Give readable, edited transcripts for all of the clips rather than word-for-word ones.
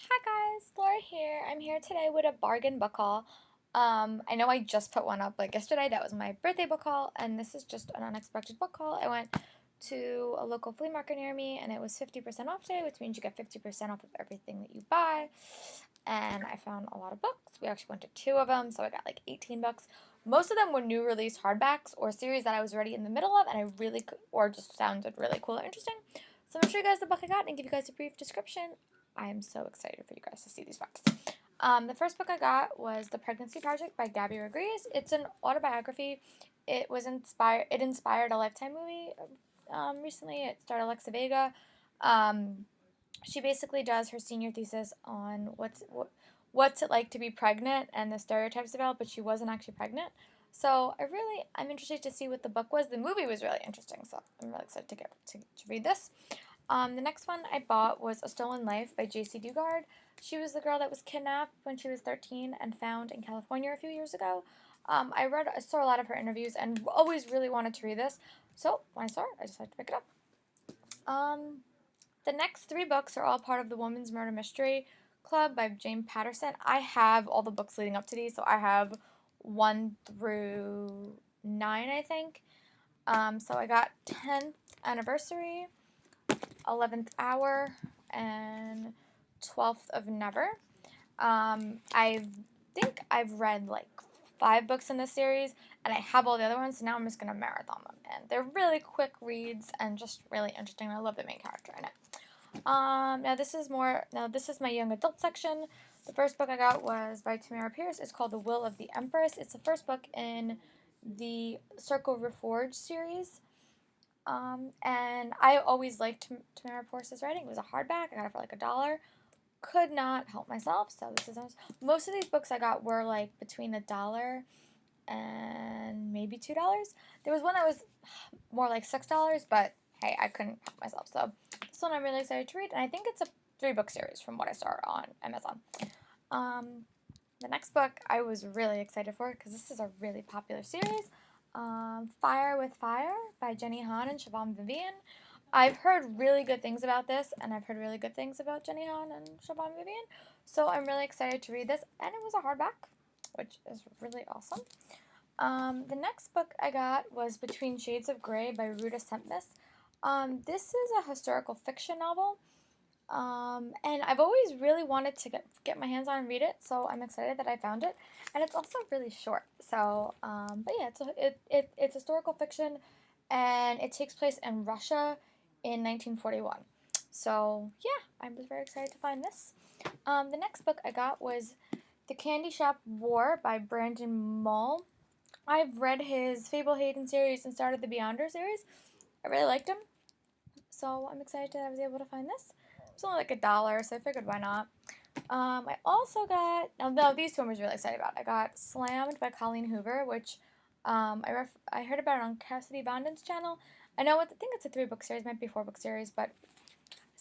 Hi guys, Laura here. I'm here today with a bargain book haul. I know I just put one up like yesterday. That was my birthday book haul, and this is just an unexpected book haul. I went to a local flea market near me, and it was 50% off today, which means you get 50% off of everything that you buy. And I found a lot of books. We actually went to two of them, so I got like 18 books. Most of them were new release hardbacks or series that I was already in the middle of, and I really, or just sounded really cool or interesting. So I'm going to show you guys the book I got and give you guys a brief description. I am so excited for you guys to see these books. The first book I got was The Pregnancy Project by Gabby Rodriguez. It's an autobiography. It inspired a Lifetime movie recently. It starred Alexa Vega. She basically does her senior thesis on what's it like to be pregnant and the stereotypes developed, but she wasn't actually pregnant. So I'm interested to see what the book was. The movie was really interesting, so I'm really excited to read this. The next one I bought was A Stolen Life by J.C. Dugard. She was the girl that was kidnapped when she was 13 and found in California a few years ago. I saw a lot of her interviews and always really wanted to read this. So when I saw it, I decided to pick it up. The next three books are all part of the Woman's Murder Mystery Club by Jane Patterson. I have all the books leading up to these, so I have 1 through 9, I think. So I got 10th Anniversary, 11th Hour, and 12th of Never. I think I've read like 5 books in this series, and I have all the other ones, so now I'm just going to marathon them. And they're really quick reads and just really interesting. I love the main character in it. Now this is my young adult section. The first book I got was by Tamara Pierce. It's called The Will of the Empress. It's the first book in the Circle Reforged series. And I always liked Tamara Pierce's writing. It was a hardback. I got it for like $1. Could not help myself. So this is most of these books I got were like between $1 and maybe $2. There was one that was more like $6, but hey, I couldn't help myself. So this one I'm really excited to read, and I think it's a 3-book series from what I saw on Amazon. The next book I was really excited for because this is a really popular series. Fire with Fire by Jenny Han and Siobhan Vivian. I've heard really good things about this, and I've heard really good things about Jenny Han and Siobhan Vivian, so I'm really excited to read this, and it was a hardback, which is really awesome. The next book I got was Between Shades of Grey by Ruta Septmis. This is a historical fiction novel, and I've always really wanted to get my hands on and read it, so I'm excited that I found it. And it's also really short, so, but yeah, it's historical fiction, and it takes place in Russia in 1941. So, yeah, I was very excited to find this. The next book I got was The Candy Shop War by Brandon Mull. I've read his Fable Hayden series and started the Beyonder series. I really liked him, so I'm excited that I was able to find this. It's only like $1, so I figured why not. I also got, no, these two I was really excited about. I got Slammed by Colleen Hoover, which I heard about it on Cassidy Bonden's channel. I think it's a 3-book series, might be a 4-book series, but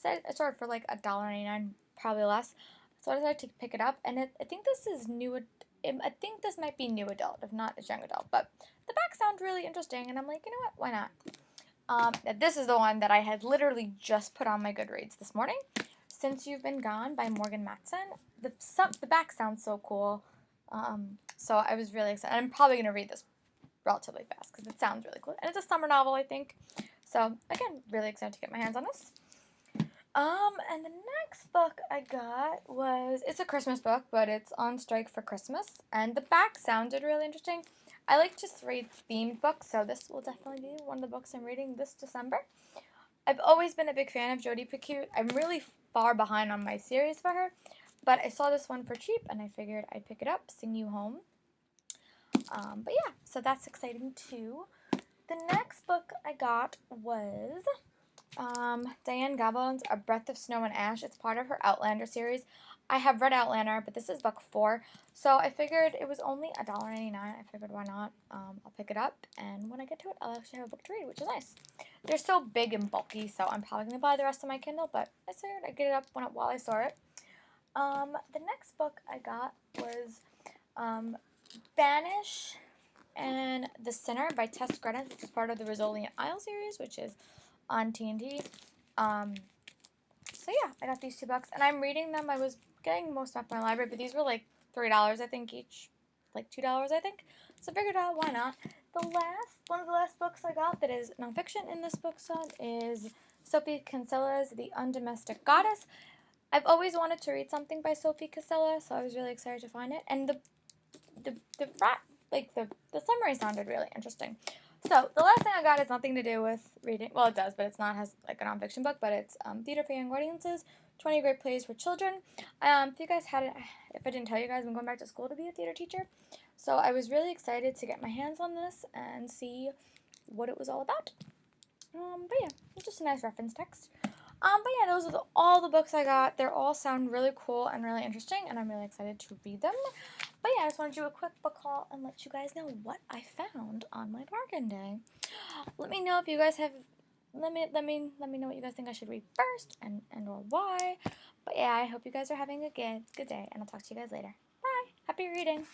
I started for like $1.99, probably less. So I decided to pick it up, and I think this is new. I think this might be new adult, if not a young adult. But the back sounds really interesting, and I'm like, you know what? Why not? This is the one that I had literally just put on my Goodreads this morning. Since You've Been Gone by Morgan Matson. The back sounds so cool. So I was really excited. I'm probably going to read this relatively fast because it sounds really cool. And it's a summer novel, I think. So, again, really excited to get my hands on this. And the next book I got it's a Christmas book, but it's on strike for Christmas. And the back sounded really interesting. I like to read themed books, so this will definitely be one of the books I'm reading this December. I've always been a big fan of Jodi Picoult. I'm really far behind on my series for her, but I saw this one for cheap, and I figured I'd pick it up, Sing You Home. But yeah, so that's exciting too. The next book I got was Diane Goblins, A Breath of Snow and Ash. It's part of her Outlander series. I have read Outlander, but this is book 4, so I figured it was only $1.99. I figured why not? I'll pick it up, and when I get to it, I'll actually have a book to read, which is nice. They're so big and bulky, so I'm probably going to buy the rest of my Kindle, but I figured I'd get it up while I saw it. The next book I got was Vanish and The Sinner by Tess Gredin, which is part of the Rizzoli and Isle series, which is on TNT. So yeah, I got these 2 books, and I'm reading them. I was getting most off my library, but these were like $3, I think, each. Like $2, I think. So I figured out, why not? One of the last books I got that is nonfiction in this book set is Sophie Kinsella's The Undomesticated Goddess. I've always wanted to read something by Sophie Kinsella, so I was really excited to find it. And the summary sounded really interesting. So the last thing I got has nothing to do with reading. Well, it does, but it's not has like a nonfiction book. But it's Theater for Young Audiences, 20 Great Plays for Children. If you guys hadn't, if I didn't tell you guys, I'm going back to school to be a theater teacher. So I was really excited to get my hands on this and see what it was all about. But yeah, it's just a nice reference text. But yeah, those are all the books I got. They all sound really cool and really interesting, and I'm really excited to read them. But yeah, I just wanted to do a quick book haul and let you guys know what I found on my bargain day. Let me know if you guys have. Let me know what you guys think I should read first and or why. But yeah, I hope you guys are having a good day, and I'll talk to you guys later. Bye. Happy reading.